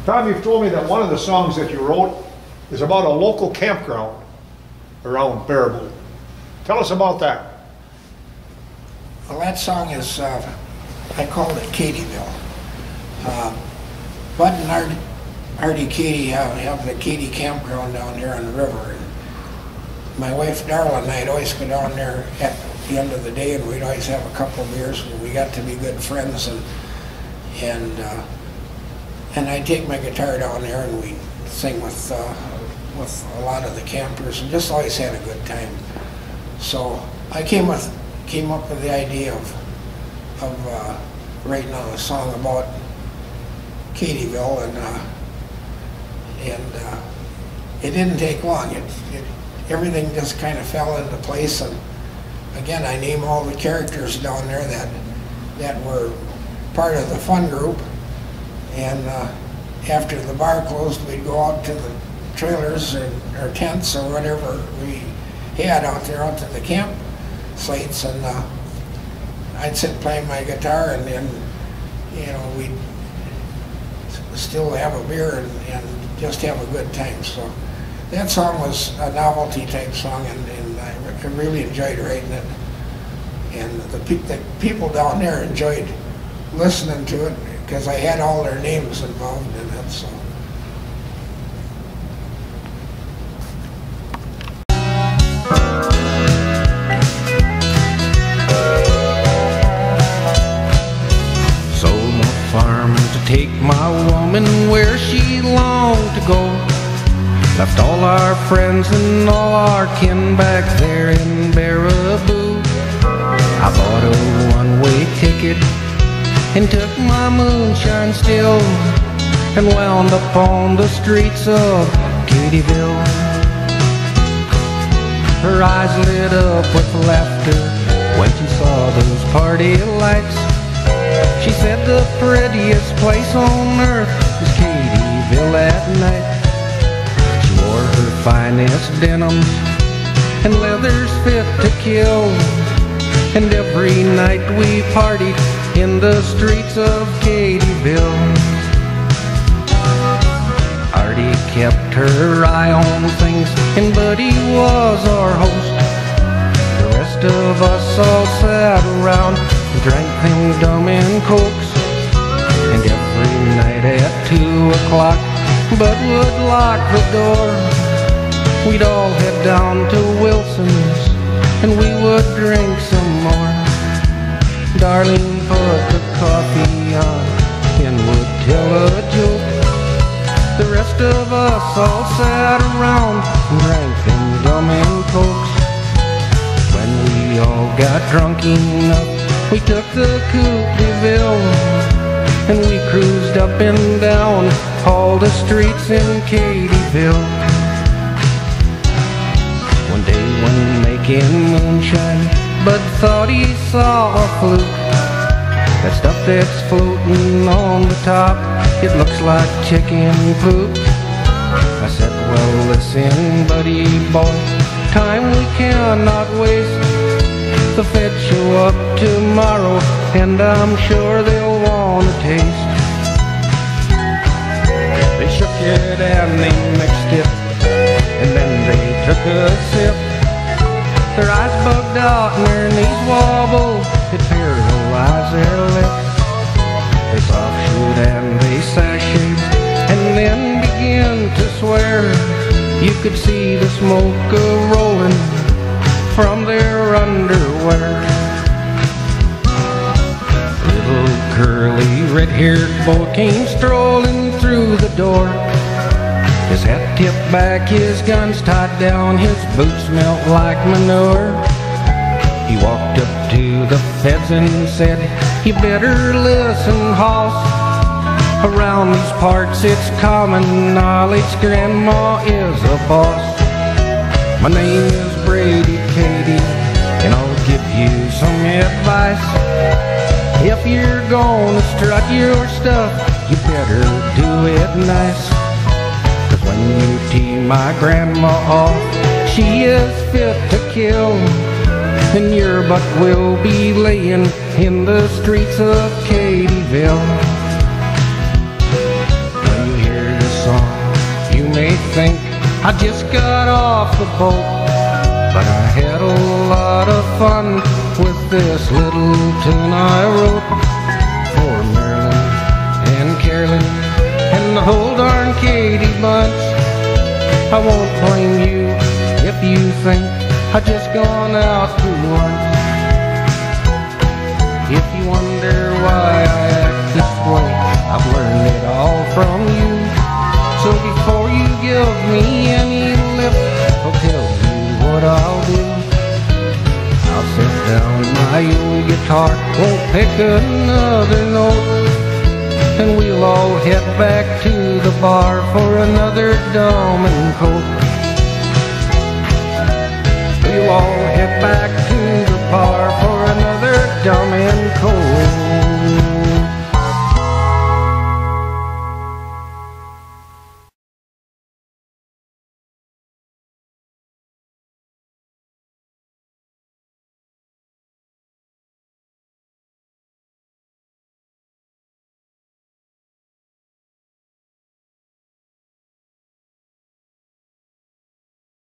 Tom, you've told me that one of the songs that you wrote is about a local campground around Baraboo. Tell us about that. Well, that song is, I called it Katieville. Bud and Artie Katie have the Katie campground down there on the river. And my wife Darla and I'd always go down there at the end of the day, and we'd always have a couple of beers, and we got to be good friends. And I'd take my guitar down there, and we'd sing with a lot of the campers, and just always had a good time. So I came up with the idea of writing a song about Katieville, and it didn't take long. Everything just kind of fell into place, and again, I named all the characters down there that were part of the fun group. And after the bar closed, we'd go out to the trailers or tents or whatever we had out there, out to the camp sites, and I'd sit playing my guitar, and then, you know, we'd still have a beer and just have a good time. So that song was a novelty type song, and I really enjoyed writing it. And the people down there enjoyed listening to it, because I had all their names involved in it. So. Sold my farm to take my woman where she longed to go. Left all our friends and all our kin back there in Baraboo. I bought a one-way ticket and took my moonshine still, and wound up on the streets of Katieville. Her eyes lit up with laughter when she saw those party lights. She said the prettiest place on earth is Katieville at night. She wore her finest denims and leathers fit to kill, and every night we partied in the streets of Katieville. Artie kept her eye on things, and Buddy was our host. The rest of us all sat around and drank things dumb and cokes. And every night at 2 o'clock, Bud would lock the door. We'd all head down to Wilson's, and we would drink some more. Darling put the coffee on and would tell a joke. The rest of us all sat around and drank them dumb and cokes. When we all got drunk enough, we took the coupe de Ville, and we cruised up and down all the streets in Katieville. One day when making moonshine, Bud thought he saw a fluke. That stuff that's floating on the top, it looks like chicken poop. I said, well listen buddy boy, time we cannot waste. The feds show up tomorrow, and I'm sure they'll want a taste. They shook it and they mixed it, and then they took a sip. Their eyes bugged out and their knees wobbled, it paralyzed their lips. They soft shoot and they sashayed, and then began to swear. You could see the smoke a-rolling from their underwear. Little curly red-haired boy came strolling through the door. His hat tipped back, his guns tied down, his boots smelled like manure. He walked up to the feds and said, you better listen, hoss. Around these parts it's common knowledge Grandma is a boss. My name is Brady Katie, and I'll give you some advice. If you're gonna strut your stuff, you better do it nice. When you tee my grandma off, she is fit to kill, and your butt will be laying in the streets of Katieville. When you hear I just got off the boat, but I had a lot of fun with this little tune I wrote for Marilyn and Carolyn and the whole darn Katy bunch. I won't blame you if you think I just gone out to lunch. If you wonder why I act this way, I've learned it all from you. So before you give me any lip, I'll tell you what I'll do. I'll sit down my old guitar, won't pick another note, and we'll all head back to the bar for another Dom and Coke. We'll all head back to the bar for another Dom and Coke.